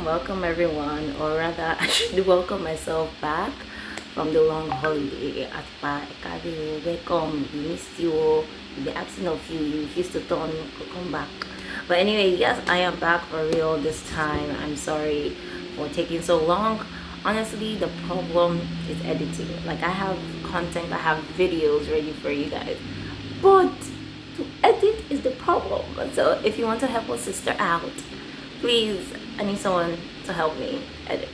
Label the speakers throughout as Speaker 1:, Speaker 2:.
Speaker 1: Welcome everyone, or rather I should welcome myself back from the long holiday. At welcome, we missed you, we been asking of you, you refused to come back. But anyway, yes, I am back for real this time. I'm sorry for taking so long. Honestly, the problem is editing. Like, I have content, I have videos ready for you guys, but to edit is the problem. So if you want to help a sister out, please, I need someone to help me edit.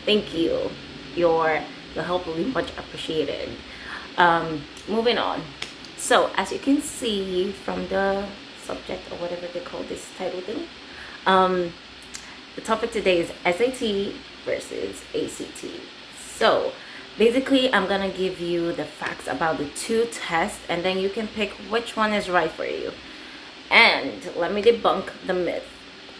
Speaker 1: Thank you. Your help will be much appreciated. Moving on. So as you can see from the subject, or whatever they call this title thing, um, the topic today is SAT versus ACT. So basically, I'm gonna give you the facts about the two tests, and then you can pick which one is right for you. And let me debunk the myth.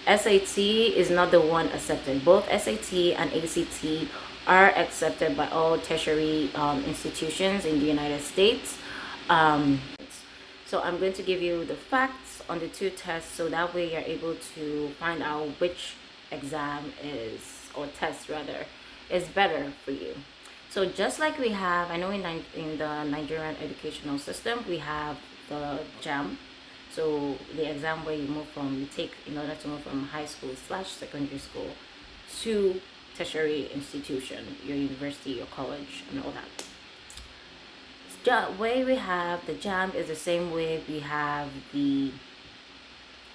Speaker 1: SAT is not the one accepted. Both SAT and ACT are accepted by all tertiary institutions in the United States. So I'm going to give you the facts on the two tests, so that way you're able to find out which exam is, or test rather, is better for you. So just like we have, I know in the Nigerian educational system, we have the JAM. So the exam where you take in order to move from high school / secondary school to tertiary institution, your university, your college, and all that. The way we have the JAM is the same way we have the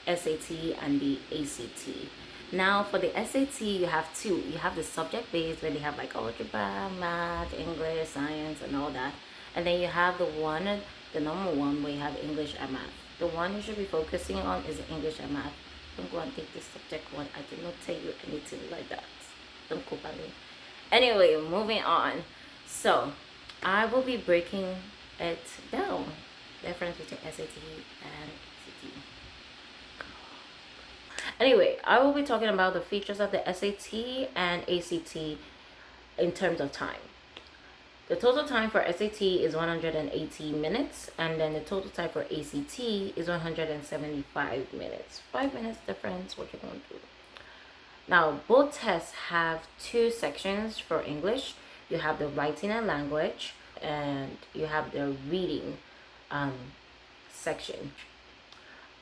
Speaker 1: SAT and the ACT. Now for the SAT, you have two. You have the subject based, where they have like algebra, math, English, science, and all that. And then you have the normal one, where you have English and math. The one you should be focusing on is English and math. Don't go and take this subject one. I did not tell you anything like that. Don't go by me. Anyway, moving on. So I will be breaking it down. The difference between SAT and ACT. Anyway, I will be talking about the features of the SAT and ACT in terms of time. The total time for SAT is 180 minutes, and then the total time for ACT is 175 minutes. 5 minutes difference, what you're going to do. Now, both tests have two sections for English. You have the writing and language, and you have the reading section.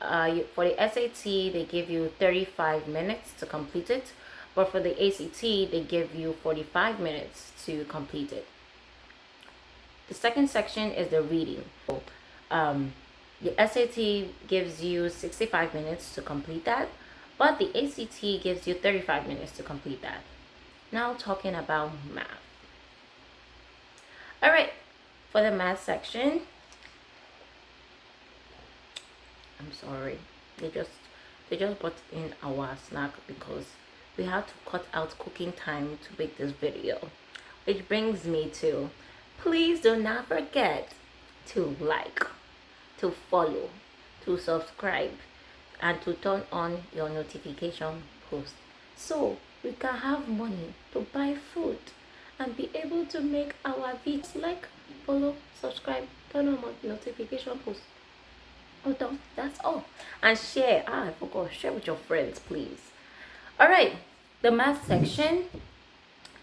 Speaker 1: For the SAT, they give you 35 minutes to complete it, but for the ACT, they give you 45 minutes to complete it. The second section is the reading. The SAT gives you 65 minutes to complete that, but the ACT gives you 35 minutes to complete that. Now talking about math. All right, for the math section, I'm sorry, they just brought in our snack because we had to cut out cooking time to make this video, which brings me to, please do not forget to like, to follow, to subscribe, and to turn on your notification post, so we can have money to buy food and be able to make our videos. Like, follow, subscribe, turn on notification post. Hold on, that's all. And share. I forgot. Share with your friends, please. All right. The math section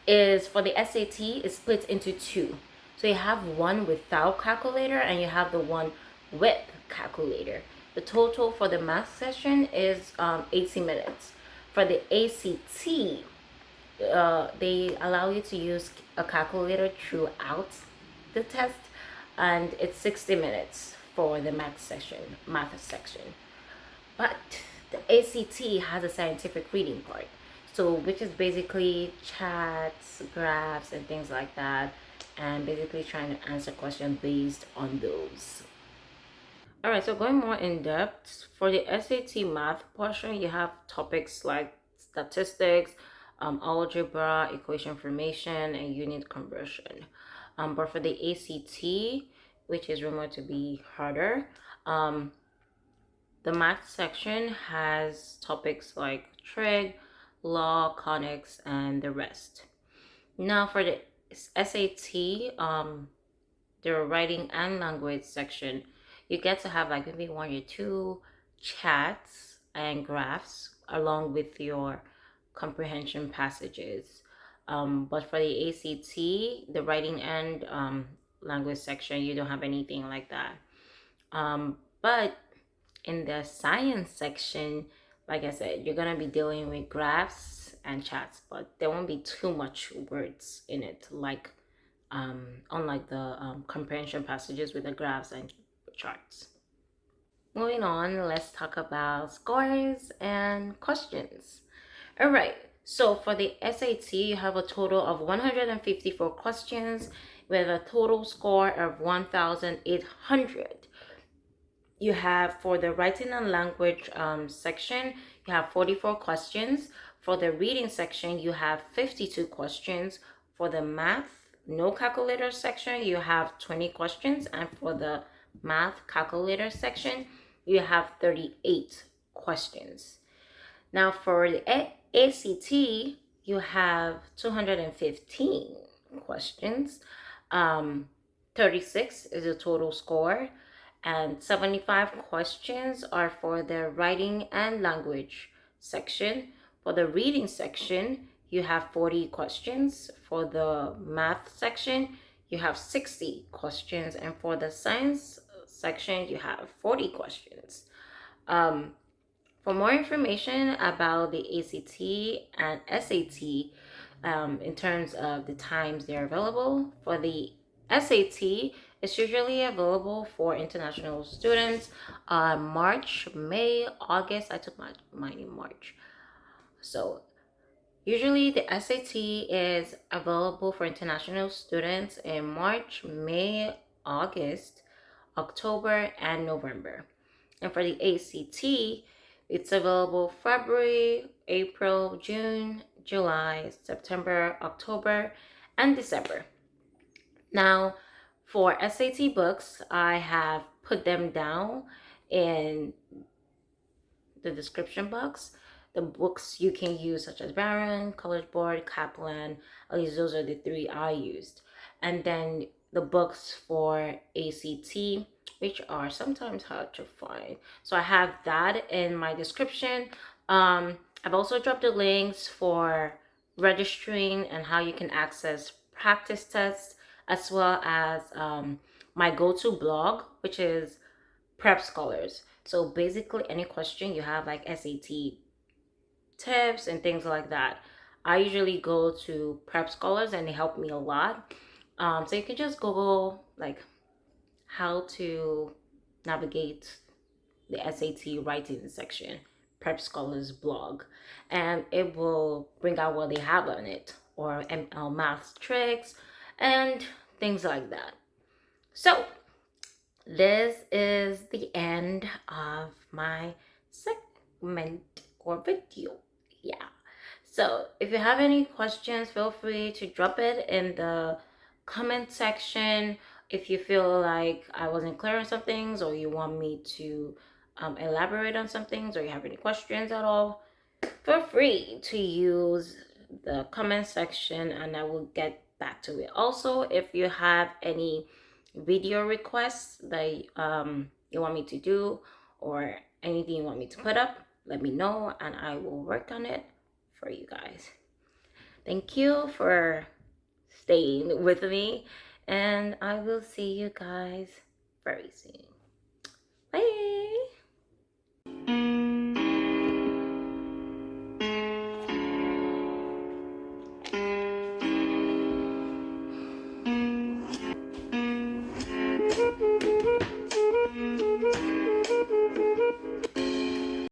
Speaker 1: is for the SAT is split into two. So you have one without calculator, and you have the one with calculator. The total for the math session is 80 minutes. For the ACT, they allow you to use a calculator throughout the test, and it's 60 minutes for the math section. But the ACT has a scientific reading part, so which is basically charts, graphs, and things like that, and basically trying to answer questions based on those. All right, so going more in depth, for the SAT math portion, you have topics like statistics, algebra, equation formation, and unit conversion. But for the ACT, which is rumored to be harder, the math section has topics like trig, law, conics, and the rest. Now for the SAT, their writing and language section, you get to have like maybe one or two chats and graphs along with your comprehension passages. But for the ACT, the writing and language section, you don't have anything like that. But in the science section, like I said, you're gonna be dealing with graphs and chats, but there won't be too much words in it, like unlike the comprehension passages with the graphs and charts. Moving on, let's talk about scores and questions. All right, so for the SAT, you have a total of 154 questions with a total score of 1,800. You have for the writing and language section, you have 44 questions. For the reading section, you have 52 questions. For the math, no calculator section, you have 20 questions. And for the math calculator section, you have 38 questions. Now for the ACT, you have 215 questions. 36 is the total score, and 75 questions are for the writing and language section. For the reading section, you have 40 questions. For the math section, you have 60 questions. And for the science section, you have 40 questions. For more information about the ACT and SAT, in terms of the times they're available, for the SAT, it's usually available for international students March, May, August. I took mine in March. So usually the SAT is available for international students in March, May, August, October, and November. And for the ACT, it's available February, April, June, July, September, October, and December. Now, for SAT books, I have put them down in the description box. The books you can use, such as Barron, College Board, Kaplan, at least those are the three I used. And then the books for ACT, which are sometimes hard to find. So I have that in my description. I've also dropped the links for registering and how you can access practice tests, as well as my go-to blog, which is Prep Scholars. So basically any question you have, like SAT tips and things like that, I usually go to Prep Scholars and they help me a lot. So you can just Google like how to navigate the SAT writing section, Prep Scholars blog, and it will bring out what they have on it, or math tricks and things like that. So this is the end of my segment or video. Yeah. So if you have any questions, feel free to drop it in the comment section. If you feel like I wasn't clear on some things, or you want me to elaborate on some things, or you have any questions at all, feel free to use the comment section and I will get back to it. Also, if you have any video requests that you want me to do, or anything you want me to put up, let me know and I will work on it for you guys. Thank you for staying with me, and I will see you guys very soon.